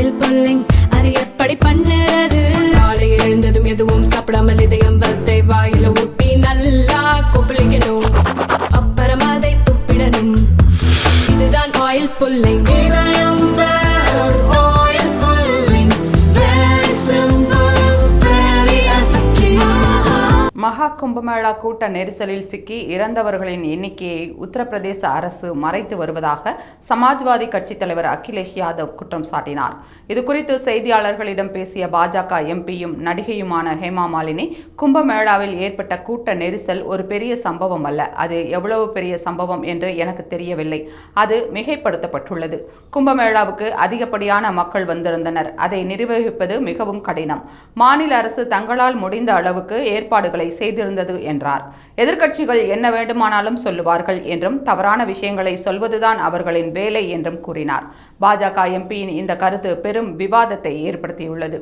Oil pulling அது எப்படி பண்ணுறது? காலையில் எழுந்ததும் எதுவும் சாப்பிடாமல் இதயம் வளர்த்தை வாயில ஊத்தி நல்லா கொப்பளிக்கணும், அப்புறம் அதை துப்பிடணும். இதுதான் ஆயில் புல்லிங். மகா கும்பமேளா கூட்ட நெரிசலில் சிக்கி இறந்தவர்களின் எண்ணிக்கையை உத்தரப்பிரதேச அரசு மறைத்து வருவதாக சமாஜ்வாதி கட்சி தலைவர் அகிலேஷ் யாதவ் குற்றம் சாட்டினார். இதுகுறித்து செய்தியாளர்களிடம் பேசிய பாஜக எம்பியும் நடிகையுமான ஹேமா மாலினி, கும்பமேளாவில் ஏற்பட்ட கூட்ட நெரிசல் ஒரு பெரிய சம்பவம் அல்ல, அது எவ்வளவு பெரிய சம்பவம் என்று எனக்கு தெரியவில்லை, அது மிகைப்படுத்தப்பட்டுள்ளது. கும்பமேளாவுக்கு அதிகப்படியான மக்கள் வந்திருந்தனர், அதை நிர்வகிப்பது மிகவும் கடினம். மாநில அரசு தங்களால் முடிந்த அளவுக்கு ஏற்பாடுகளை செய்திருந்தது என்றார். எதிர்க்கட்சிகள் என்ன வேண்டுமானாலும் சொல்லுவார்கள் என்றும் தவறான விஷயங்களை சொல்வதுதான் அவர்களின் வேலை என்றும் கூறினார். பாஜக எம்பியின் இந்த கருத்து பெரும் விவாதத்தை ஏற்படுத்தியுள்ளது.